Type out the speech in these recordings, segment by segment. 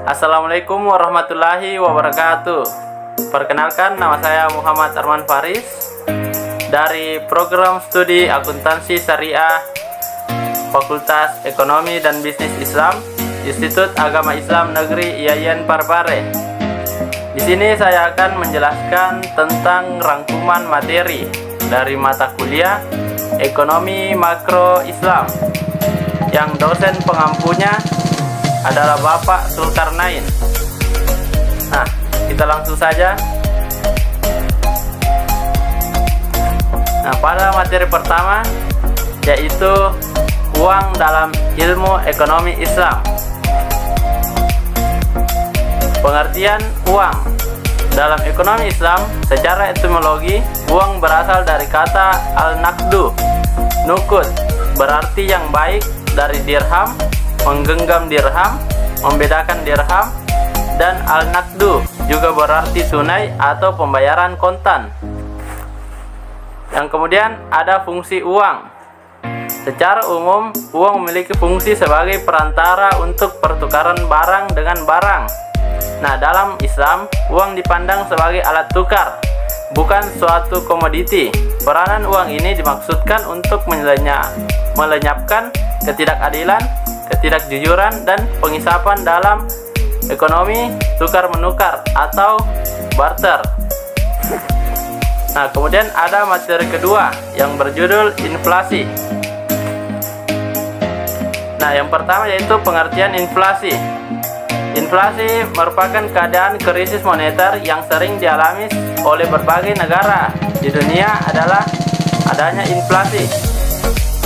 Assalamualaikum warahmatullahi wabarakatuh. Perkenalkan, nama saya Muhammad Arman Faris dari Program Studi Akuntansi Syariah Fakultas Ekonomi dan Bisnis Islam, Institut Agama Islam Negeri IAIN Parepare. Di sini saya akan menjelaskan tentang rangkuman materi dari mata kuliah Ekonomi Makro Islam yang dosen pengampunya adalah Bapak Zulkarnain. Nah, kita langsung saja. Nah, pada materi pertama yaitu uang dalam ilmu ekonomi Islam. Pengertian uang dalam ekonomi Islam secara etimologi, uang berasal dari kata al-naqdu, nukud, berarti yang baik, dari dirham, menggenggam dirham, membedakan dirham, dan al-naqdu juga berarti tunai atau pembayaran kontan. Yang kemudian ada fungsi uang. Secara umum, uang memiliki fungsi sebagai perantara untuk pertukaran barang dengan barang. Nah, dalam Islam, uang dipandang sebagai alat tukar, bukan suatu komoditi. Peranan uang ini dimaksudkan untuk melenyapkan ketidakadilan, ketidakjujuran, dan pengisapan dalam ekonomi tukar-menukar atau barter. Nah, kemudian ada materi kedua yang berjudul inflasi. Nah, yang pertama yaitu pengertian inflasi. Inflasi merupakan keadaan krisis moneter yang sering dialami oleh berbagai negara di dunia adalah adanya inflasi.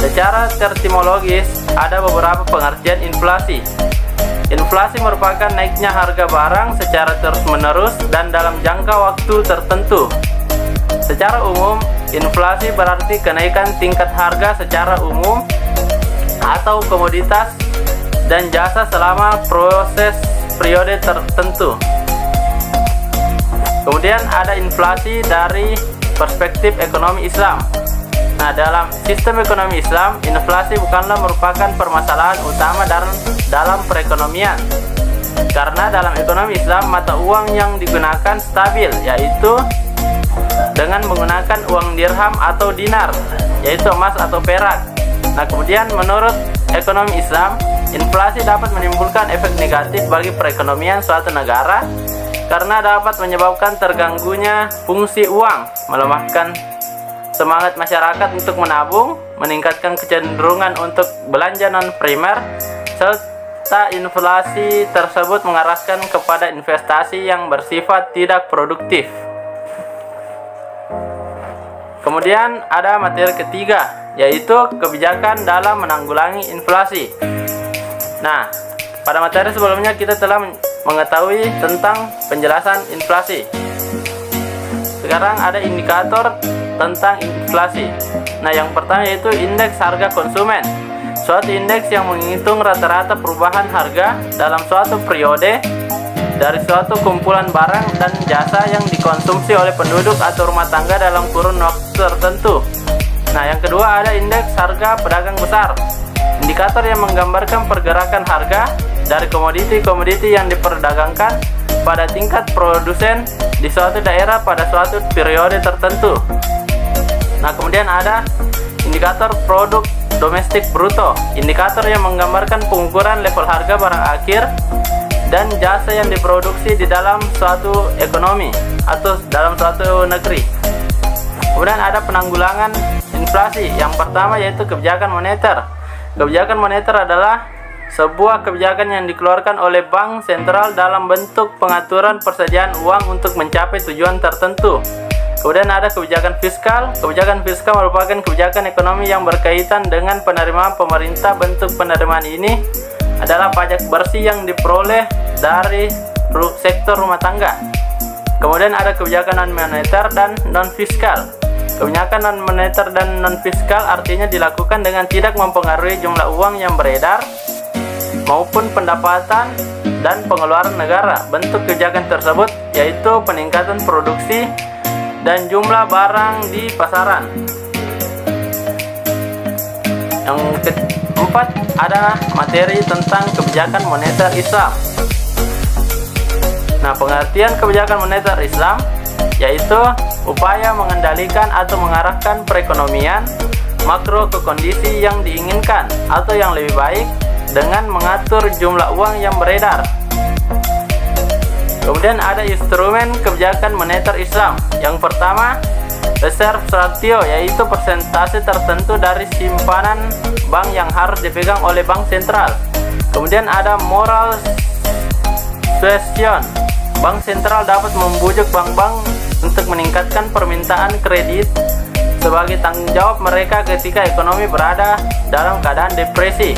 Secara terminologis, ada beberapa pengertian inflasi. Inflasi merupakan naiknya harga barang secara terus-menerus dan dalam jangka waktu tertentu. Secara umum, inflasi berarti kenaikan tingkat harga secara umum atau komoditas dan jasa selama proses periode tertentu. Kemudian ada inflasi dari perspektif ekonomi Islam. Nah, dalam sistem ekonomi Islam, inflasi bukanlah merupakan permasalahan utama dalam perekonomian. Karena dalam ekonomi Islam, mata uang yang digunakan stabil, yaitu dengan menggunakan uang dirham atau dinar, yaitu emas atau perak. Nah, kemudian menurut ekonomi Islam, inflasi dapat menimbulkan efek negatif bagi perekonomian suatu negara karena dapat menyebabkan terganggunya fungsi uang, melemahkan semangat masyarakat untuk menabung, meningkatkan kecenderungan untuk belanja non-primer, serta inflasi tersebut mengarahkan kepada investasi yang bersifat tidak produktif. Kemudian ada materi ketiga, yaitu kebijakan dalam menanggulangi inflasi. Nah, pada materi sebelumnya kita telah mengetahui tentang penjelasan inflasi. Sekarang ada indikator tentang inflasi. Nah, yang pertama yaitu indeks harga konsumen. Suatu indeks yang menghitung rata-rata perubahan harga dalam suatu periode dari suatu kumpulan barang dan jasa yang dikonsumsi oleh penduduk atau rumah tangga dalam kurun waktu tertentu. Nah, yang kedua ada indeks harga pedagang besar. Indikator yang menggambarkan pergerakan harga dari komoditi-komoditi yang diperdagangkan pada tingkat produsen di suatu daerah pada suatu periode tertentu. Nah, kemudian ada indikator produk domestik bruto, indikator yang menggambarkan pengukuran level harga barang akhir dan jasa yang diproduksi di dalam suatu ekonomi atau dalam suatu negeri. Kemudian ada penanggulangan inflasi. Yang pertama yaitu kebijakan moneter. Kebijakan moneter adalah sebuah kebijakan yang dikeluarkan oleh bank sentral dalam bentuk pengaturan persediaan uang untuk mencapai tujuan tertentu. Kemudian ada kebijakan fiskal. Kebijakan fiskal merupakan kebijakan ekonomi yang berkaitan dengan penerimaan pemerintah. Bentuk penerimaan ini adalah pajak bersih yang diperoleh dari sektor rumah tangga. Kemudian ada kebijakan non-moneter dan non-fiskal. Kebijakan non-moneter dan non-fiskal artinya dilakukan dengan tidak mempengaruhi jumlah uang yang beredar maupun pendapatan dan pengeluaran negara. Bentuk kebijakan tersebut yaitu peningkatan produksi dan jumlah barang di pasaran. Yang keempat ada materi tentang kebijakan moneter Islam. Nah, pengertian kebijakan moneter Islam yaitu upaya mengendalikan atau mengarahkan perekonomian makro ke kondisi yang diinginkan atau yang lebih baik dengan mengatur jumlah uang yang beredar. Kemudian ada instrumen kebijakan moneter Islam. Yang pertama, reserve ratio, yaitu persentase tertentu dari simpanan bank yang harus dipegang oleh bank sentral. Kemudian ada moral suasion. Bank sentral dapat membujuk bank-bank untuk meningkatkan permintaan kredit sebagai tanggung jawab mereka ketika ekonomi berada dalam keadaan depresi.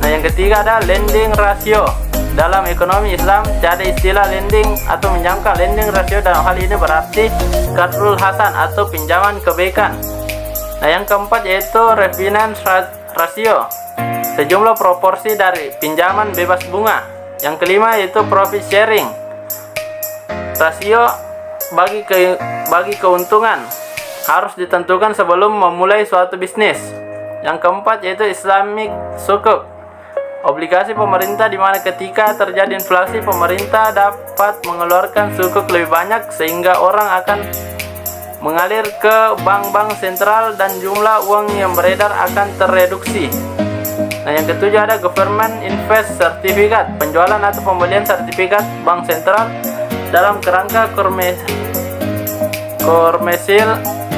Nah, yang ketiga ada lending ratio. Dalam ekonomi Islam tiada istilah lending atau menjangka. Lending ratio dalam hal ini berarti qardul hasan atau pinjaman kebaikan. Nah, yang keempat yaitu refinance ratio, sejumlah proporsi dari pinjaman bebas bunga. Yang kelima yaitu profit sharing rasio, bagi keuntungan harus ditentukan sebelum memulai suatu bisnis. Yang keempat yaitu Islamic sukuk, obligasi pemerintah di mana ketika terjadi inflasi pemerintah dapat mengeluarkan sukuk lebih banyak sehingga orang akan mengalir ke bank-bank sentral dan jumlah uang yang beredar akan tereduksi. Nah, yang ketujuh ada government invest certificate, penjualan atau pembelian sertifikat bank sentral dalam kerangka komersil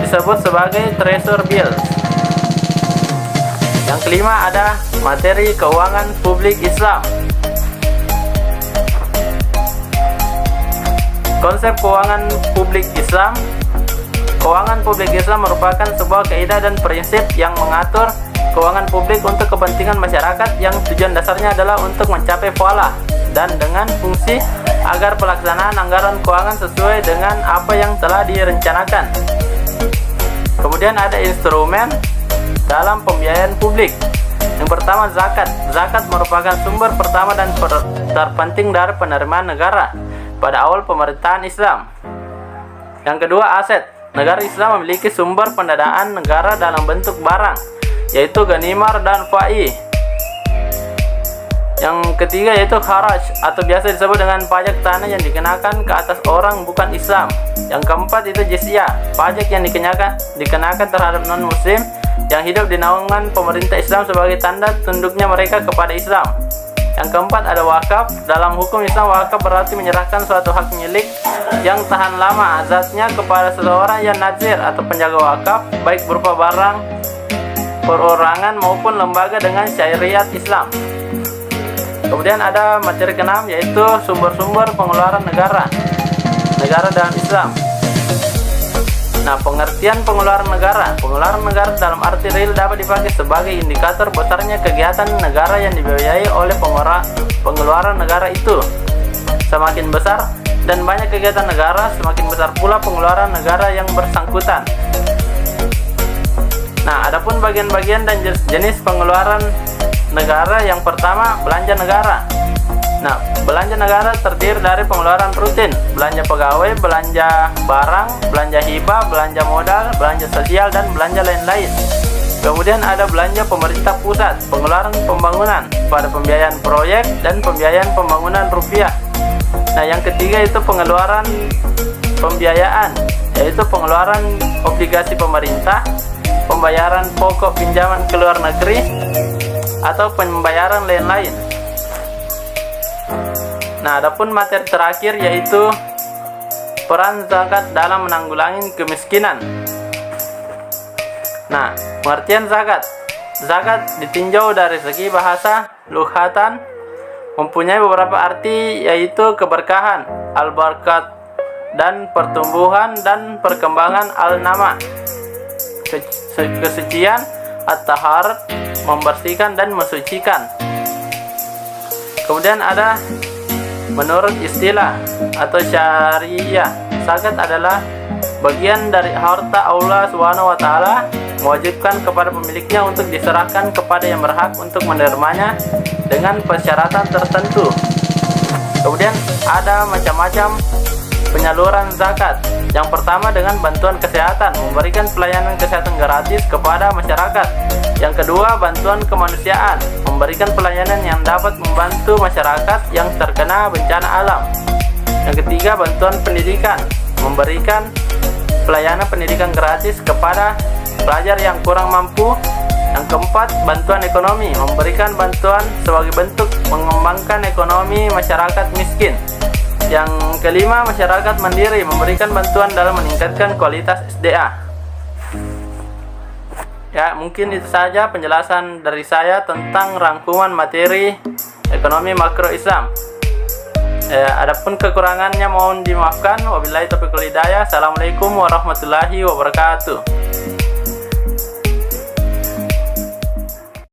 disebut sebagai treasury bills. Yang kelima ada materi keuangan publik Islam. Konsep keuangan publik Islam. Keuangan publik Islam merupakan sebuah kaidah dan prinsip yang mengatur keuangan publik untuk kepentingan masyarakat yang tujuan dasarnya adalah untuk mencapai falah dan dengan fungsi agar pelaksanaan anggaran keuangan sesuai dengan apa yang telah direncanakan. Kemudian ada instrumen dalam pembiayaan publik. Yang pertama zakat. Zakat merupakan sumber pertama dan terpenting dari penerimaan negara pada awal pemerintahan Islam. Yang kedua aset. Negara Islam memiliki sumber pendanaan negara dalam bentuk barang, yaitu ganimar dan fai. Yang ketiga yaitu kharaj atau biasa disebut dengan pajak tanah yang dikenakan ke atas orang bukan Islam. Yang keempat itu jizyah, pajak yang dikenakan terhadap non-muslim yang hidup di naungan pemerintah Islam sebagai tanda tunduknya mereka kepada Islam. Yang keempat ada wakaf. Dalam hukum Islam, wakaf berarti menyerahkan suatu hak milik yang tahan lama azatnya kepada seseorang yang nazir atau penjaga wakaf, baik berupa barang, perorangan maupun lembaga dengan syariat Islam. Kemudian ada materi keenam yaitu sumber-sumber pengeluaran negara dalam Islam. Nah, pengertian pengeluaran negara. Pengeluaran negara dalam arti real dapat dipakai sebagai indikator besarnya kegiatan negara yang dibiayai oleh pengeluaran negara itu. Semakin besar dan banyak kegiatan negara, semakin besar pula pengeluaran negara yang bersangkutan. Nah, adapun bagian-bagian dan jenis pengeluaran negara. Yang pertama, belanja negara. Nah, belanja negara terdiri dari pengeluaran rutin, belanja pegawai, belanja barang, belanja hibah, belanja modal, belanja sosial, dan belanja lain-lain. Kemudian ada belanja pemerintah pusat, pengeluaran pembangunan pada pembiayaan proyek dan pembiayaan pembangunan rupiah. Nah, yang ketiga itu pengeluaran pembiayaan, yaitu pengeluaran obligasi pemerintah, pembayaran pokok pinjaman ke luar negeri, atau pembayaran lain-lain. Nah, adapun materi terakhir yaitu peran zakat dalam menanggulangi kemiskinan. Nah, pengertian zakat. Zakat ditinjau dari segi bahasa lughatan mempunyai beberapa arti yaitu keberkahan, al-barakat, dan pertumbuhan dan perkembangan al-nama, kesucian, at-taharat, membersihkan dan mensucikan. Kemudian ada menurut istilah atau syariah, zakat adalah bagian dari harta Allah Subhanahu wa taala, mewajibkan kepada pemiliknya untuk diserahkan kepada yang berhak untuk menerimanya dengan persyaratan tertentu. Kemudian ada macam-macam penyaluran zakat. Yang pertama dengan bantuan kesehatan, memberikan pelayanan kesehatan gratis kepada masyarakat. Yang kedua, bantuan kemanusiaan, memberikan pelayanan yang dapat membantu masyarakat yang terkena bencana alam. Yang ketiga, bantuan pendidikan, memberikan pelayanan pendidikan gratis kepada pelajar yang kurang mampu. Yang keempat, bantuan ekonomi, memberikan bantuan sebagai bentuk mengembangkan ekonomi masyarakat miskin. Yang kelima, masyarakat mandiri, memberikan bantuan dalam meningkatkan kualitas SDA. Ya, mungkin itu saja penjelasan dari saya tentang rangkuman materi ekonomi makro Islam. Adapun kekurangannya mohon dimaafkan. Wabillahi taufiq wal hidayah. Assalamualaikum warahmatullahi wabarakatuh.